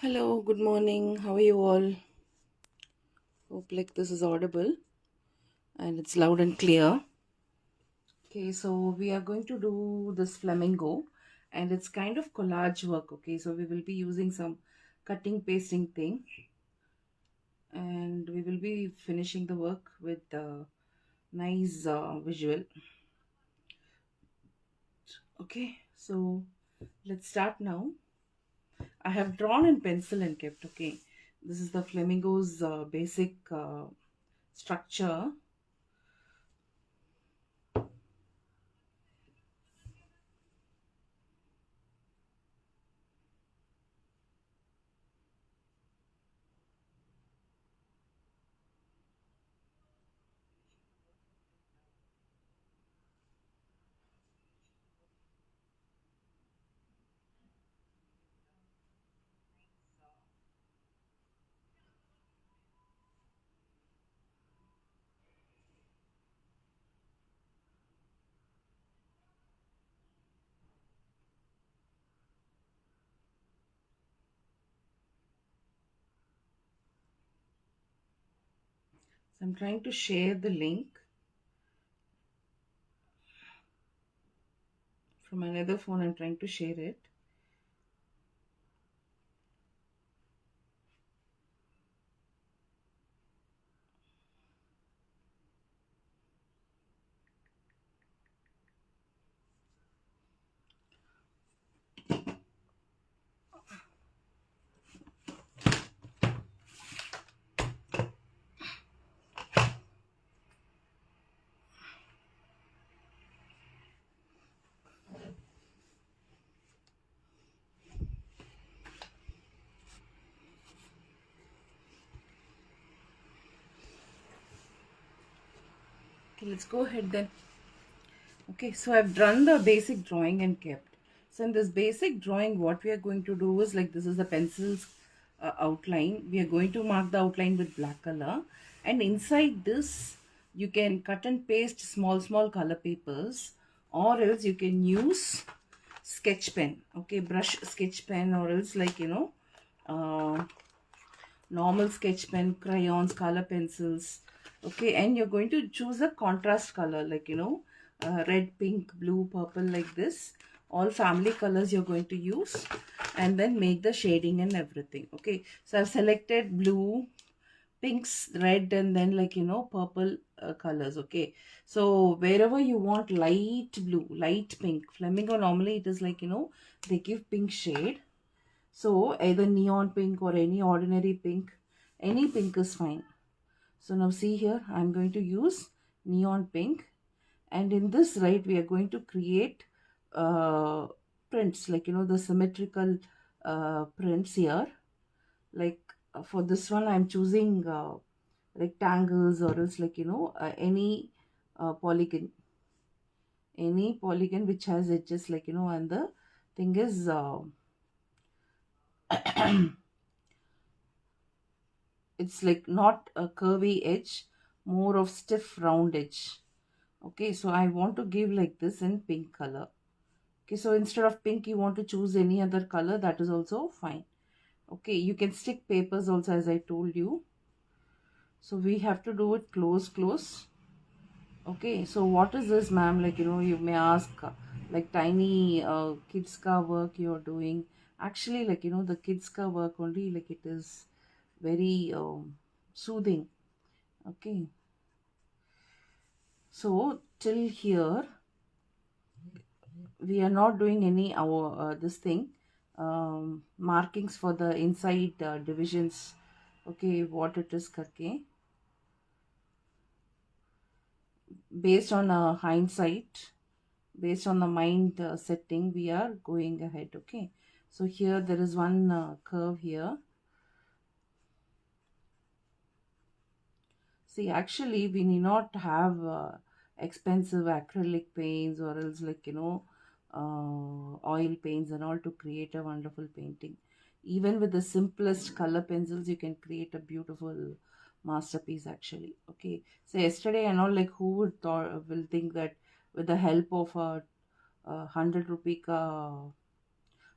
Hello, good morning. How are you all? Hope like this is audible and it's loud and clear. Okay, so we are going to do this flamingo and it's kind of collage work. Okay, so we will be using some cutting pasting thing and we will be finishing the work with nice visual. Okay, so let's start now. I have drawn in pencil and kept. Okay, this is the flamingo's basic structure. So I'm trying to share the link from another phone. I'm trying to share it. Okay, let's go ahead then. Okay, so I've done the basic drawing and kept. So in this basic drawing, what we are going to do is like this is the pencil's outline. We are going to mark the outline with black color, and inside this you can cut and paste small color papers, or else you can use sketch pen. Okay, brush sketch pen, or else like uh, normal sketch pen, crayons, color pencils. Okay, and you're going to choose a contrast color like red, pink, blue, purple, like this. All family colors you're going to use and then make the shading and everything. Okay, so I've selected blue, pinks, red, and then purple colors. Okay, so wherever you want light blue, light pink, flamingo normally it is they give pink shade, so either neon pink or any ordinary pink, any pink is fine. So now see here, I'm going to use neon pink, and in this, right, we are going to create uh, prints like the symmetrical prints here. Like for this one, I'm choosing rectangles, or else any polygon which has edges, and the thing is it's like not a curvy edge, more of stiff round edge. Okay, so I want to give like this in pink color. Okay, so instead of pink you want to choose any other color, that is also fine. Okay, you can stick papers also, as I told you. So we have to do it close. Okay, so what is this, ma'am? You may ask, like tiny kids ka work you're doing. Actually, the kids ka work only, like it is very soothing. Okay, so till here we are not doing any our this thing, markings for the inside divisions. Okay, what it is karke, based on hindsight, based on the mind setting, we are going ahead. Okay, so here there is one curve here. See, actually, we need not have expensive acrylic paints, or else oil paints and all to create a wonderful painting. Even with the simplest color pencils, you can create a beautiful masterpiece actually. Okay, so yesterday and all, like who would thought will think that with the help of a 100 rupee ka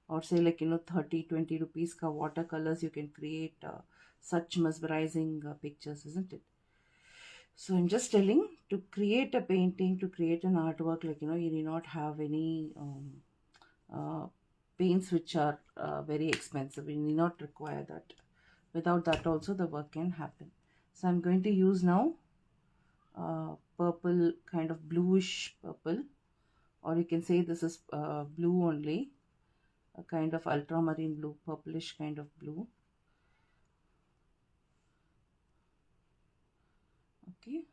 or say like 30-20 rupees ka watercolors, you can create such mesmerizing pictures, isn't it? So I'm just telling, to create a painting, to create an artwork, like you need not have any uh, paints which are very expensive. You need not require that. Without that also the work can happen. So I'm going to use now purple, kind of bluish purple, or you can say this is blue only, a kind of ultramarine blue, purplish kind of blue. Okay.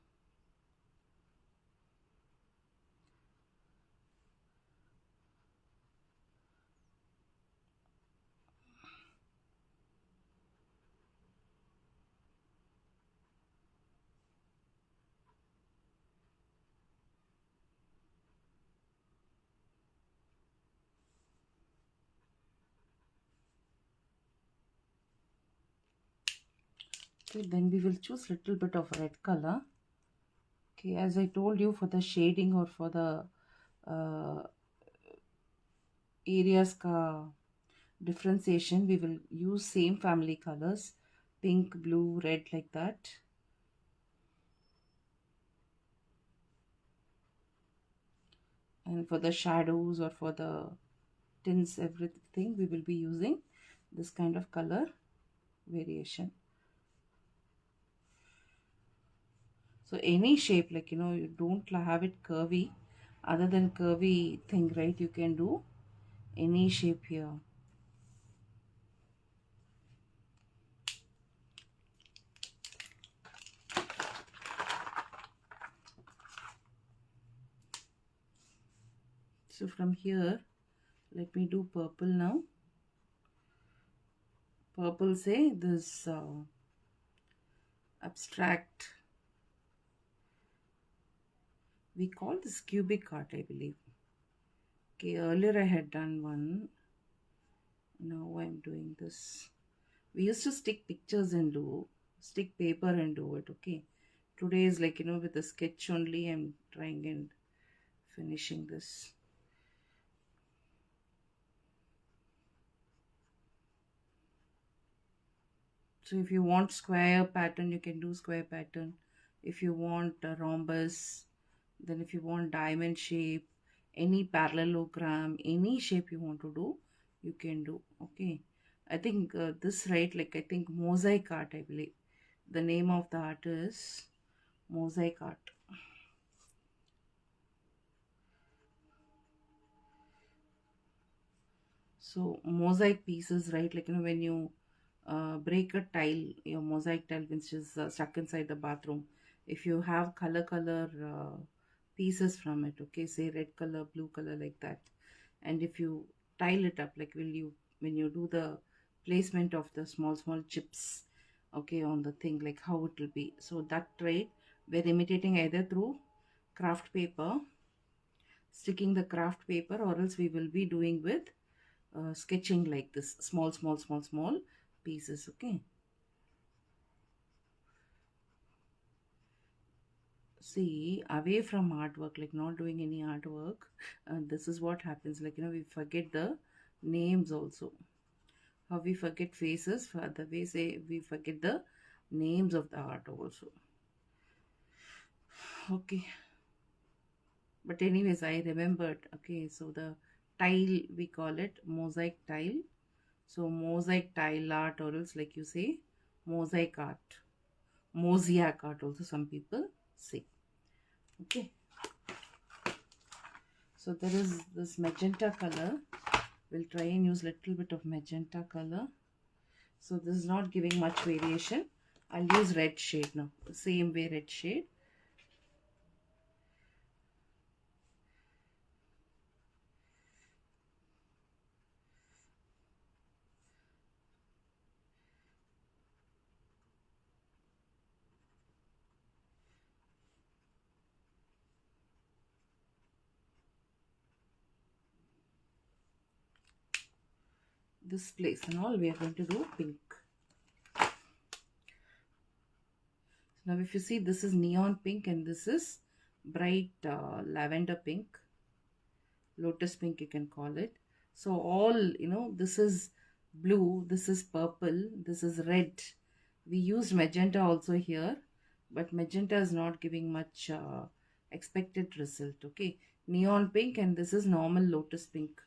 Okay, then we will choose little bit of red color. Okay, as I told you, for the shading or for the uh, areas ka differentiation, we will use same family colors, pink, blue, red, like that. And for the shadows or for the tints, everything, we will be using this kind of color variation. So any shape, like you don't have it curvy, other than curvy thing, right? You can do any shape here. So from here, let me do purple now. Purple, say this abstract, we call this cubic art, I believe. Okay, earlier I had done one, now I'm doing this. We used to stick pictures and do, stick paper and do it. Okay, today is like with a sketch only, I'm trying and finishing this. So if you want square pattern, you can do square pattern. If you want a rhombus, then if you want diamond shape, any parallelogram, any shape you want to do, you can do. Okay, I think this, right, like I think mosaic art, I believe the name of the art is mosaic art. So mosaic pieces, right? Like when you break a tile, your mosaic tile which is stuck inside the bathroom. If you have color pieces from it, okay, say red color, blue color, like that, and if you tile it up, like will you when you do the placement of the small chips, okay, on the thing, like how it will be. So that, right, we're imitating either through craft paper, sticking the craft paper, or else we will be doing with sketching like this, small pieces. Okay, see, away from artwork, like not doing any artwork, this is what happens, like we forget the names also. How we forget faces, for the way, say we forget the names of the art also. Okay, but anyways, I remembered. Okay, so the tile, we call it mosaic tile. So mosaic tile art, or else like you say mosaic art, mosaic art also some people say. Okay, so there is this magenta color. We'll try and use little bit of magenta color. So this is not giving much variation. I'll use red shade now, the same way, red shade. This place and all, we are going to do pink. Now if you see, this is neon pink and this is bright lavender pink, lotus pink you can call it. So all, this is blue, this is purple, this is red. We used magenta also here, but magenta is not giving much expected result. Okay, neon pink, and this is normal lotus pink.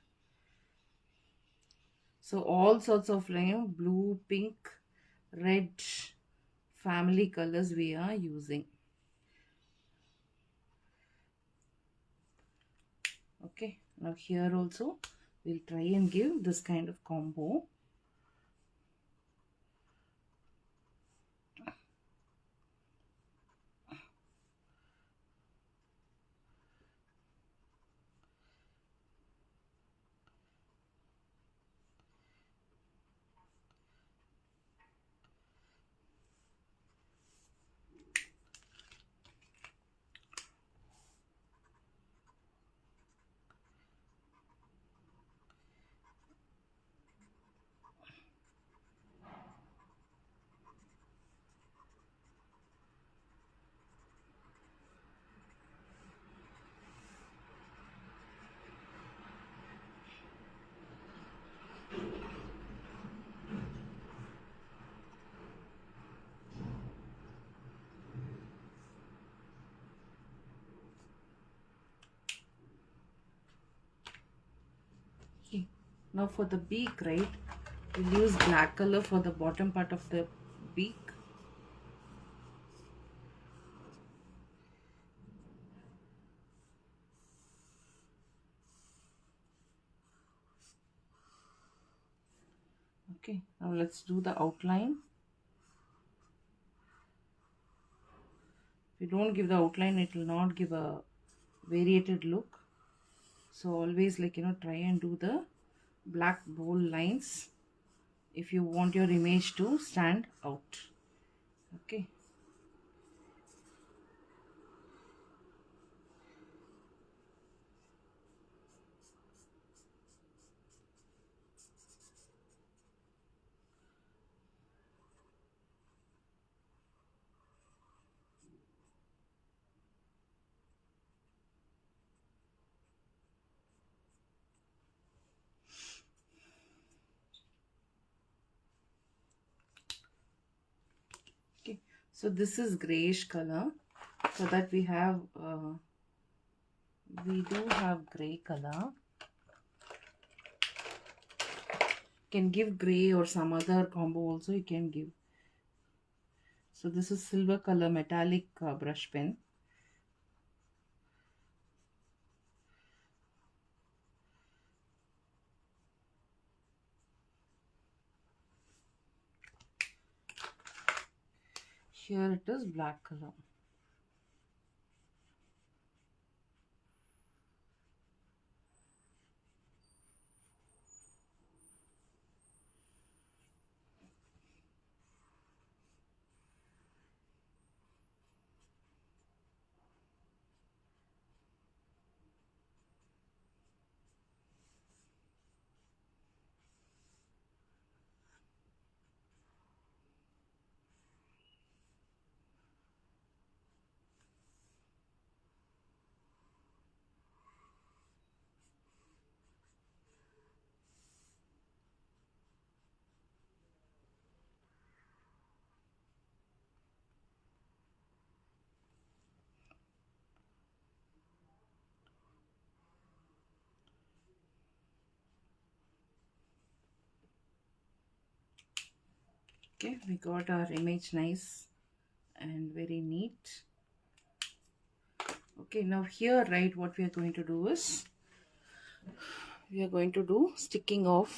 So all sorts of blue, pink, red family colors we are using. Okay, now here also we'll try and give this kind of combo. Okay, now for the beak, right, we'll use black color for the bottom part of the beak. Okay, now let's do the outline. If you don't give the outline, it will not give a variated look. So always try and do the black bold lines if you want your image to stand out. Okay. Okay, so this is grayish color, so that we do have gray color. Can give gray or some other combo also you can give. So this is silver color metallic brush pen. Here it is black color. Okay, we got our image nice and very neat. Okay, now here, right, what we are going to do is we are going to do sticking of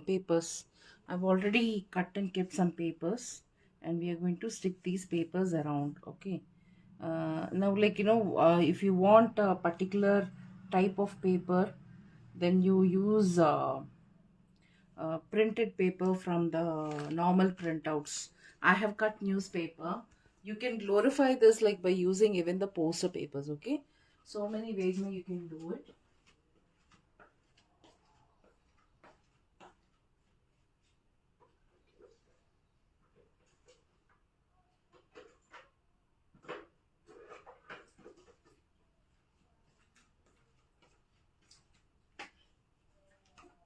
papers. I've already cut and kept some papers, and we are going to stick these papers around. Okay, now if you want a particular type of paper, then you use printed paper from the normal printouts. I have cut newspaper. You can glorify this like by using even the poster papers. Okay, so many ways you can do it.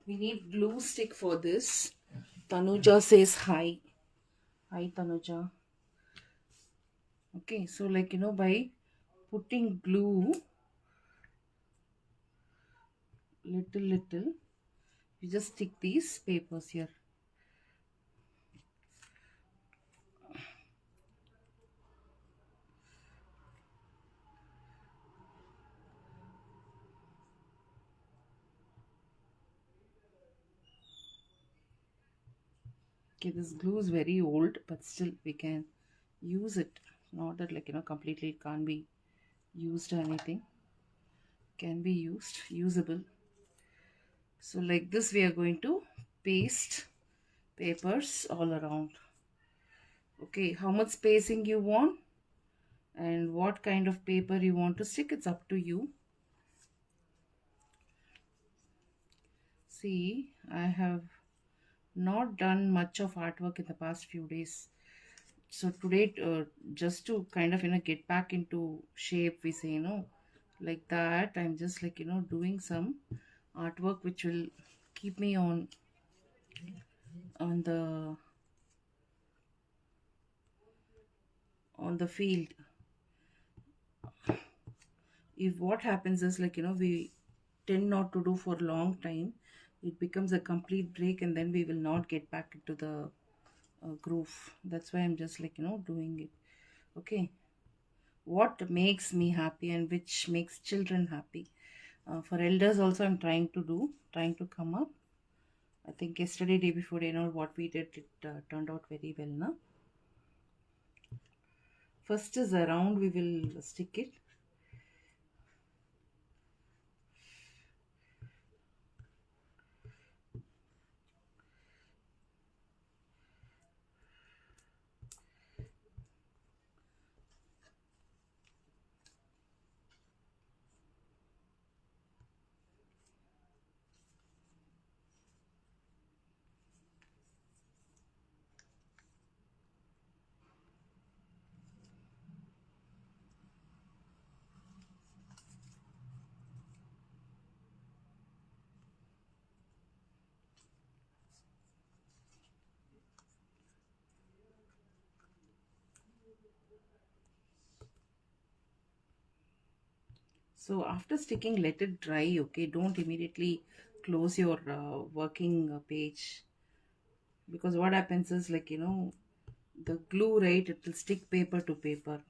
We need glue stick for this. Tanuja says hi. Hi, Tanuja. Okay, so like by putting glue little, you just stick these papers here. Okay, this glue is very old, but still we can use it. Not that like completely it can't be used or anything. Can be used, usable. So like this we are going to paste papers all around. Okay, how much spacing you want and what kind of paper you want to stick, it's up to you. See, I have not done much of artwork in the past few days. So today, just to kind of get back into shape, we say like that. I'm just like doing some artwork which will keep me on the on the field. If what happens is like we tend not to do for a long time, it becomes a complete break, and then we will not get back into the groove. That's why I'm just like doing it. Okay, what makes me happy and which makes children happy. For elders also I'm trying to come up. I think yesterday, day before, what we did, it turned out very well. Na? First is around, we will stick it. So after sticking, let it dry. Okay, don't immediately close your working page, because what happens is like the glue, right, it will stick paper to paper.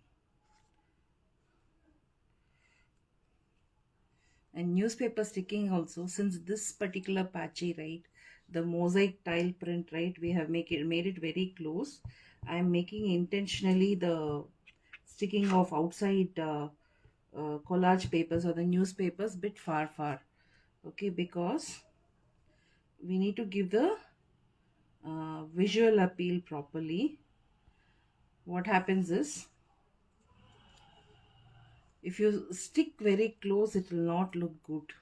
And newspaper sticking also, since this particular patchy, right, the mosaic tile print, right, we have made it very close. I'm making intentionally the sticking of outside collage papers or the newspapers bit far. Okay, because we need to give the visual appeal properly. What happens is, if you stick very close, it will not look good.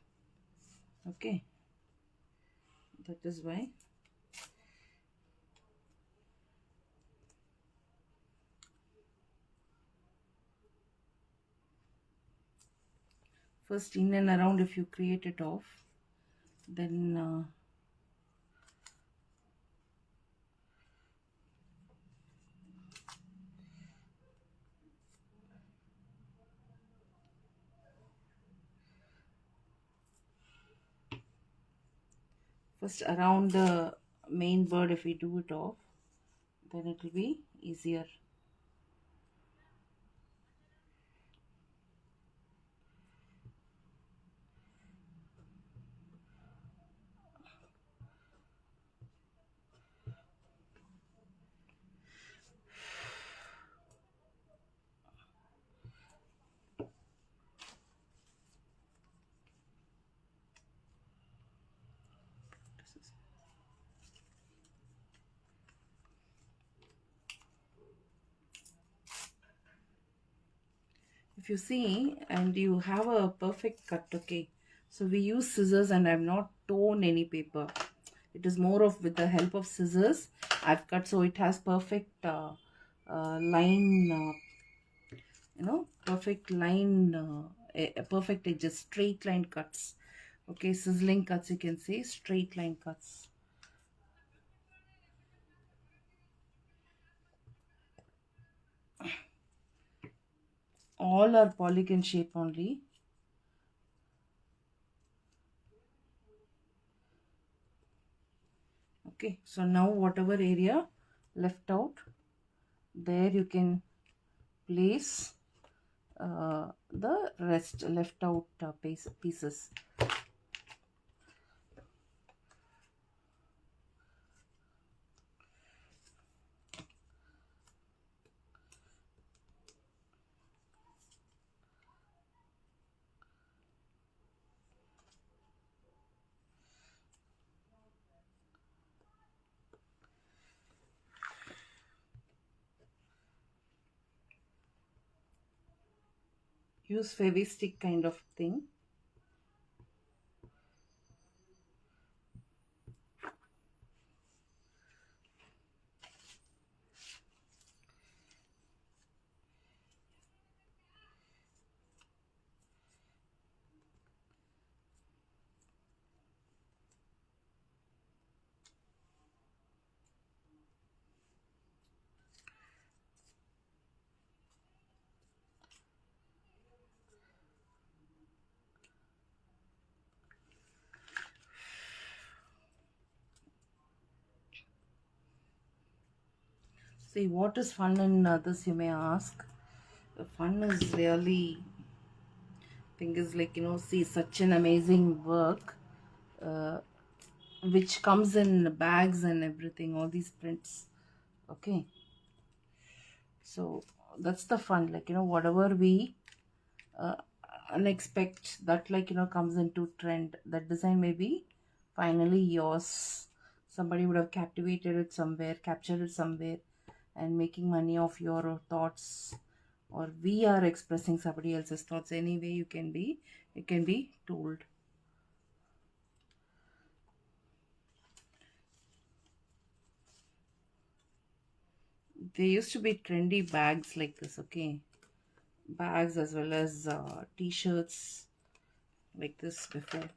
Okay, that is why. First, in and around, if you create it off, then first around the main bird, if we do it off, then it will be easier. If you see and you have a perfect cut, okay, so we use scissors and I've not torn any paper. It is more of with the help of scissors I've cut, so it has perfect line, perfect line, perfect edges, straight line cuts. Okay, sizzling cuts, you can say straight line cuts. All are polygon shape only. Okay, so now whatever area left out, there you can place the rest left out pieces. Use Fevi stick kind of thing. See, what is fun in this, you may ask. The fun is really, thing is like, see, such an amazing work, uh, which comes in bags and everything, all these prints. Okay, so that's the fun, like, whatever we uh, unexpect that, like, comes into trend, that design may be finally yours. Somebody would have captivated it somewhere, captured it somewhere, and making money off your thoughts, or we are expressing somebody else's thoughts. Anyway, you can be told. There used to be trendy bags like this. Okay, bags as well as t-shirts like this before.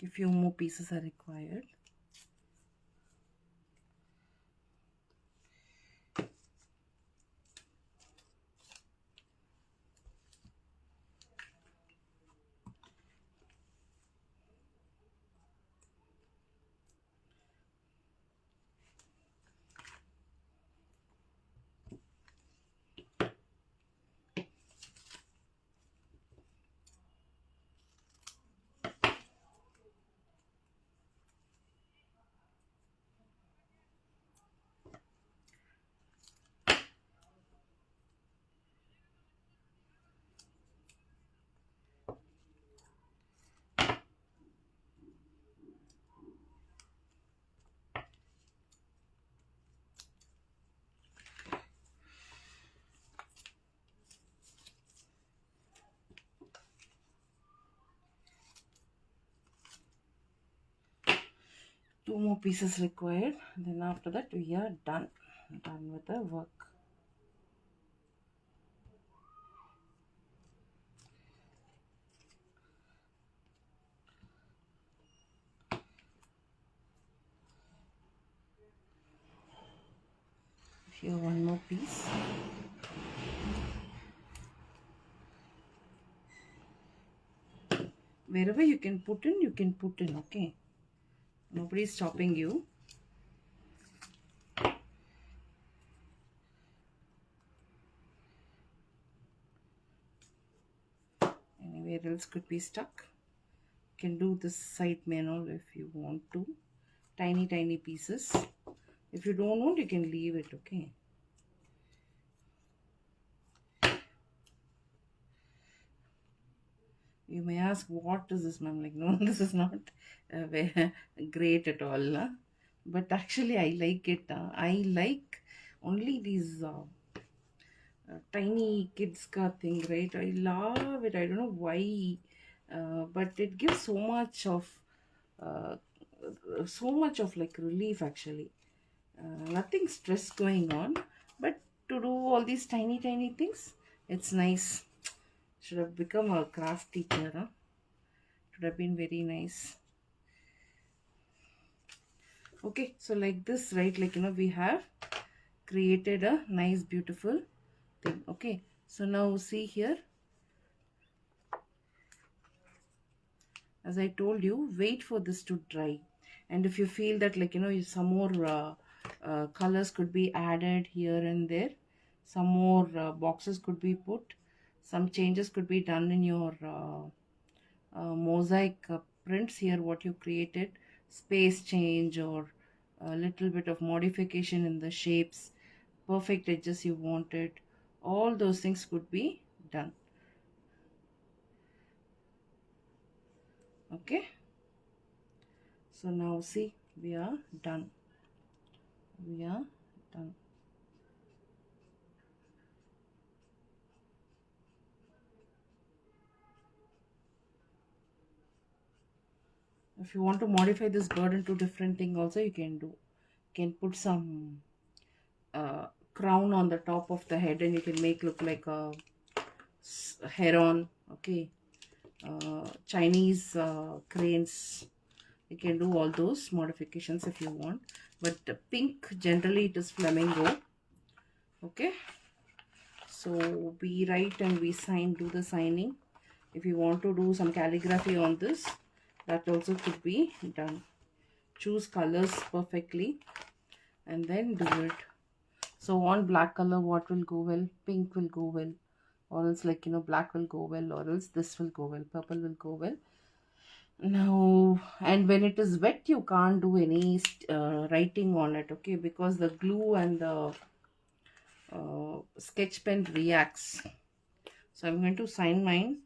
A few more pieces are required. Two more pieces required. Then after that we are done with the work. Here one more piece. Wherever you can put in, you can put in. Okay, nobody is stopping you. Anywhere else could be stuck. You can do this side manual if you want to. tiny tiny pieces. If you don't want, you can leave it. Okay. You may ask, what is this, ma'am? Like, no, this is not very great at all. Huh? But actually, I like it. I like only these tiny kids ka thing, right? I love it. I don't know why, but it gives uh, so much of like relief actually. Nothing stress going on, but to do all these tiny tiny things, it's nice. Should have become a craft teacher. Huh? Should have been very nice. Okay, so like this, right? Like, we have created a nice beautiful thing. Okay, so now see here, as I told you, wait for this to dry. And if you feel that, like, some more colors could be added here and there, some more boxes could be put, some changes could be done in your mosaic prints here, what you created, space change or a little bit of modification in the shapes, perfect edges you wanted, all those things could be done. Okay, so now see, we are done. We are done. If you want to modify this bird into different thing also, you can do. You can put some crown on the top of the head and you can make look like a heron. Okay, Chinese cranes. You can do all those modifications if you want. But pink, generally it is flamingo. Okay, so we write and we sign, do the signing. If you want to do some calligraphy on this, that also could be done. Choose colors perfectly and then do it. So on black color, what will go well? Pink will go well, or else, like, black will go well, or else this will go well, purple will go well. Now, and when it is wet, you can't do any writing on it, okay, because the glue and the sketch pen reacts. So I'm going to sign mine.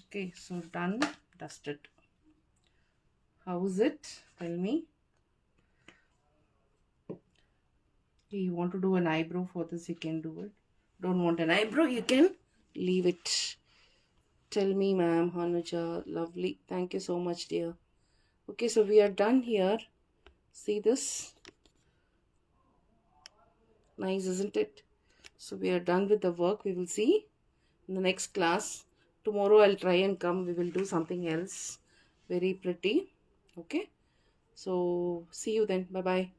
Okay, so done, dusted. How is it? Tell me. Okay, you want to do an eyebrow for this, you can do it. Don't want an eyebrow, you can leave it. Tell me, ma'am. Hanuja, lovely. Thank you so much, dear. Okay, so we are done here. See this? Nice, isn't it? So we are done with the work. We will see in the next class. Tomorrow I'll try and come. We will do something else. Very pretty. Okay. So see you then. Bye-bye.